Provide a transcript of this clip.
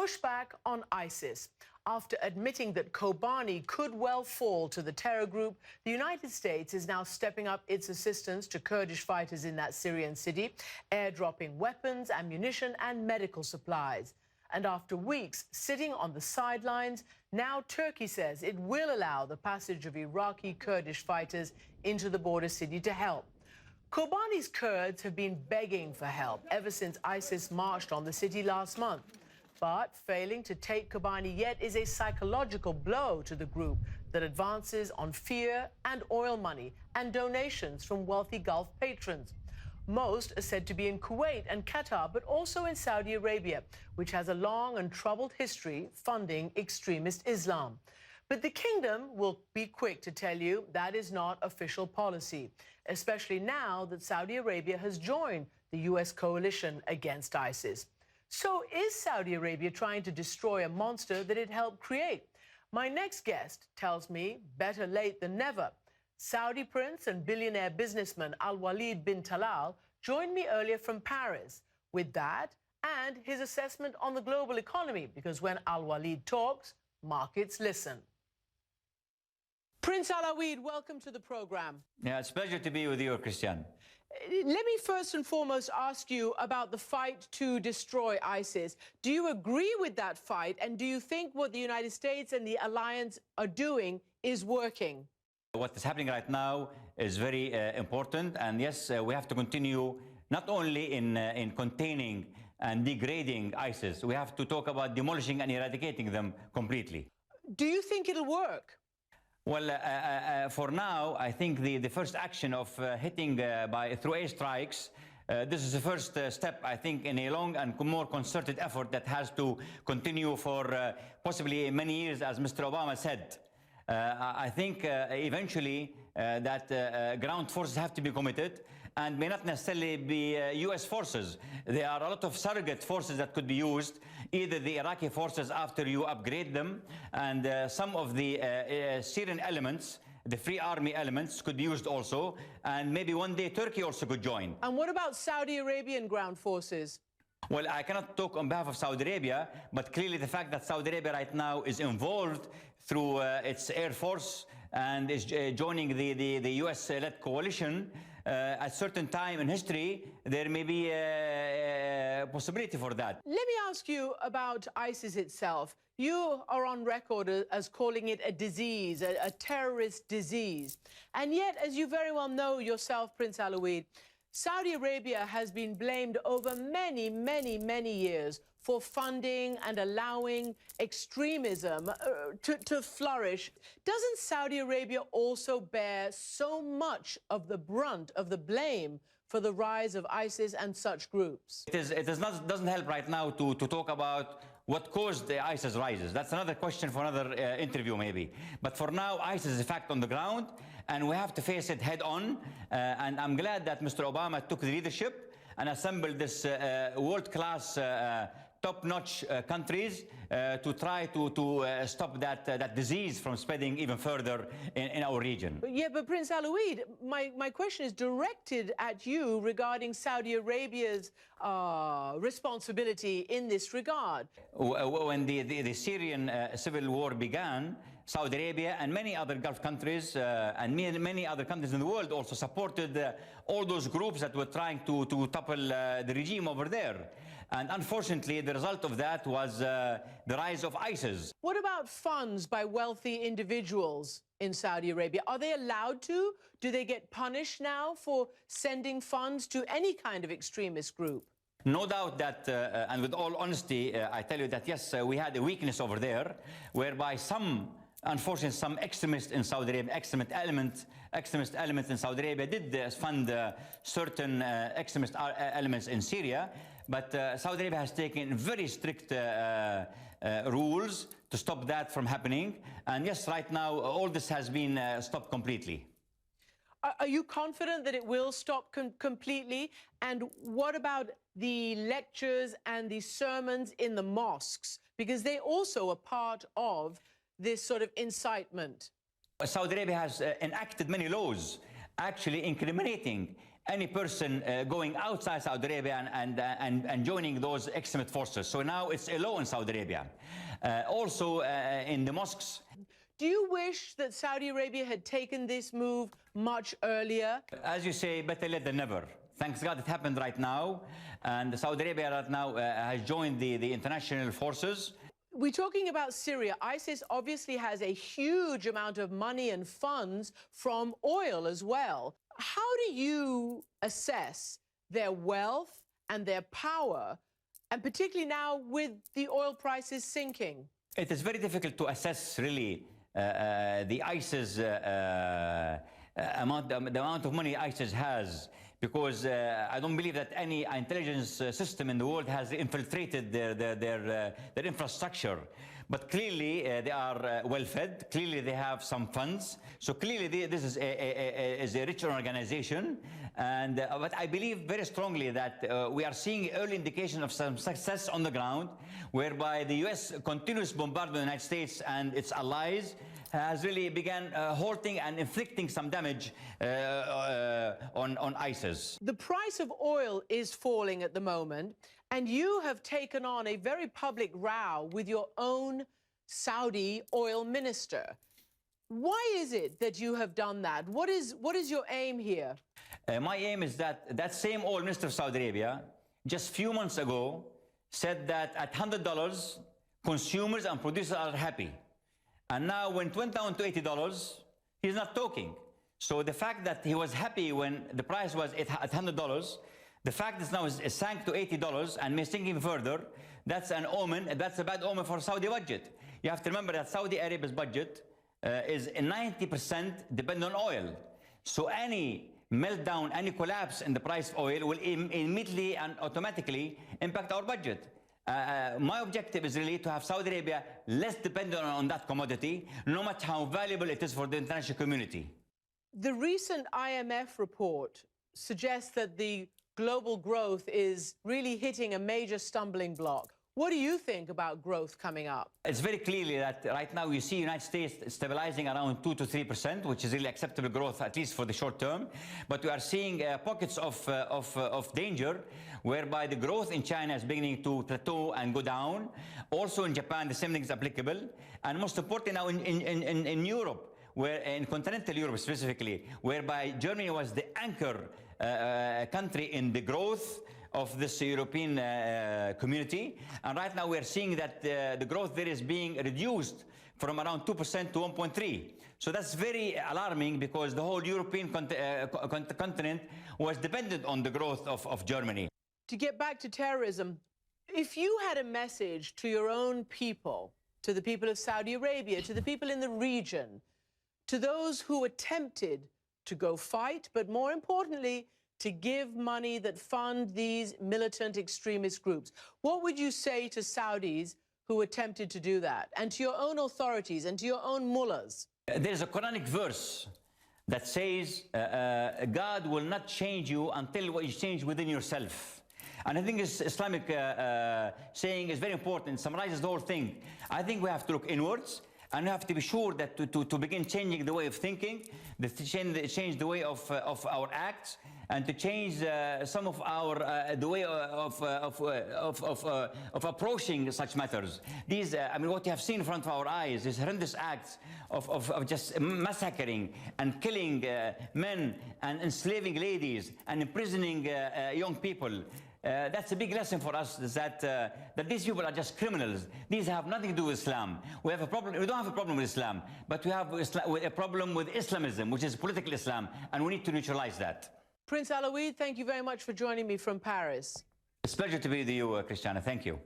pushback on ISIS. After admitting that Kobani could well fall to the terror group, the United States is now stepping up its assistance to Kurdish fighters in that Syrian city, airdropping weapons, ammunition and medical supplies. And after weeks sitting on the sidelines, now Turkey says it will allow the passage of Iraqi Kurdish fighters into the border city to help. Kobani's Kurds have been begging for help ever since ISIS marched on the city last month. But failing to take Kobani yet is a psychological blow to the group that advances on fear and oil money and donations from wealthy Gulf patrons. Most are said to be in Kuwait and Qatar, but also in Saudi Arabia, which has a long and troubled history funding extremist Islam. But the kingdom will be quick to tell you that is not official policy, especially now that Saudi Arabia has joined the US coalition against ISIS. So is Saudi Arabia trying to destroy a monster that it helped create? My next guest tells me better late than never. Saudi prince and billionaire businessman Al-Walid bin Talal joined me earlier from Paris with that and his assessment on the global economy, because when Al-Walid talks, markets listen. Prince Al-Walid, welcome to the program. Yeah, it's a pleasure to be with you, Christian. Let me first and foremost ask you about the fight to destroy ISIS. Do you agree with that fight, and do you think what the United States and the alliance are doing is working? What is happening right now is very important, and yes, we have to continue not only in containing and degrading ISIS, we have to talk about demolishing and eradicating them completely. Do you think it'll work? Well, for now, I think the first action of hitting through airstrikes, this is the first step, I think, in a long and more concerted effort that has to continue for possibly many years, as Mr. Obama said. I think eventually that ground forces have to be committed and may not necessarily be U.S. forces. There are a lot of surrogate forces that could be used, either the Iraqi forces after you upgrade them, and some of the Syrian elements, the Free Army elements, could be used also, and maybe one day Turkey also could join. And what about Saudi Arabian ground forces? Well, I cannot talk on behalf of Saudi Arabia, but clearly the fact that Saudi Arabia right now is involved through its Air Force and is joining the US-led coalition, at a certain time in history, there may be a possibility for that. Let me ask you about ISIS itself. You are on record as calling it a disease, a terrorist disease. And yet, as you very well know yourself, Prince Al-Walid, Saudi Arabia has been blamed over many, many, many years for funding and allowing extremism to flourish. Doesn't Saudi Arabia also bear so much of the brunt of the blame for the rise of ISIS and such groups? It doesn't help right now to talk about what caused the ISIS rises. That's another question for another interview maybe. But for now, ISIS is a fact on the ground, and we have to face it head on. And I'm glad that Mr. Obama took the leadership and assembled this world-class top-notch countries to try to stop that disease from spreading even further in our region. Yeah, but Prince Al-Walid, my question is directed at you regarding Saudi Arabia's responsibility in this regard. When the Syrian civil war began, Saudi Arabia and many other Gulf countries and many other countries in the world also supported all those groups that were trying to topple the regime over there. And unfortunately, the result of that was the rise of ISIS. What about funds by wealthy individuals in Saudi Arabia? Are they allowed to? Do they get punished now for sending funds to any kind of extremist group? No doubt that, and with all honesty, I tell you that, yes, we had a weakness over there, whereby unfortunately, some extremists in Saudi Arabia, extremist elements in Saudi Arabia did fund certain extremist elements in Syria. But Saudi Arabia has taken very strict rules to stop that from happening. And yes, right now, all this has been stopped completely. Are you confident that it will stop completely? And what about the lectures and the sermons in the mosques? Because they also are part of this sort of incitement. Saudi Arabia has enacted many laws actually incriminating any person going outside Saudi Arabia and joining those extremist forces. So now it's a law in Saudi Arabia. Also in the mosques. Do you wish that Saudi Arabia had taken this move much earlier? As you say, better late than never. Thanks God it happened right now. And Saudi Arabia right now has joined the international forces. We're talking about Syria. ISIS obviously has a huge amount of money and funds from oil as well. How do you assess their wealth and their power, and particularly now with the oil prices sinking? It is very difficult to assess really the ISIS the amount of money ISIS has, because I don't believe that any intelligence system in the world has infiltrated their infrastructure. But clearly they are well-fed. Clearly they have some funds. So clearly this is a rich organization. And but I believe very strongly that we are seeing early indication of some success on the ground, whereby the U.S. continuous bombardment of the United States and its allies has really began halting and inflicting some damage on ISIS. The price of oil is falling at the moment, and you have taken on a very public row with your own Saudi oil minister. Why is it that you have done that? What is your aim here? My aim is that same oil minister of Saudi Arabia, just a few months ago, said that at $100, consumers and producers are happy. And now when it went down to $80, he's not talking. So the fact that he was happy when the price was at $100, the fact that now it sank to $80 and may sink even further, that's an omen, that's a bad omen for Saudi budget. You have to remember that Saudi Arabia's budget is 90% dependent on oil. So any meltdown, any collapse in the price of oil will immediately and automatically impact our budget. My objective is really to have Saudi Arabia less dependent on that commodity, no matter how valuable it is for the international community. The recent IMF report suggests that the global growth is really hitting a major stumbling block. What do you think about growth coming up? It's very clearly that right now you see United States stabilizing around 2 to 3%, which is really acceptable growth, at least for the short term. But we are seeing pockets of danger, whereby the growth in China is beginning to plateau and go down. Also in Japan, the same thing is applicable. And most importantly now in Europe, where in continental Europe specifically, whereby Germany was the anchor country in the growth of this European community. And right now we're seeing that the growth there is being reduced from around 2% to 1.3%. So that's very alarming, because the whole European continent was dependent on the growth of Germany. To get back to terrorism, if you had a message to your own people, to the people of Saudi Arabia, to the people in the region, to those who attempted to go fight, but more importantly, to give money that fund these militant extremist groups, what would you say to Saudis who attempted to do that, and to your own authorities and to your own mullahs? There's a Quranic verse that says, God will not change you until what you change within yourself. And I think this Islamic saying is very important. It summarizes the whole thing. I think we have to look inwards, and we have to be sure that to begin changing the way of thinking, to change the way of our acts, and to change some of our the way of approaching such matters. These, I mean, what you have seen in front of our eyes is horrendous acts of just massacring and killing men and enslaving ladies and imprisoning young people. That's a big lesson for us, is that these people are just criminals. These have nothing to do with Islam. We have a problem. We don't have a problem with Islam, but we have a problem with Islamism, which is political Islam, and we need to neutralize that. Prince Alawid, thank you very much for joining me from Paris. It's a pleasure to be with you, Christiana. Thank you.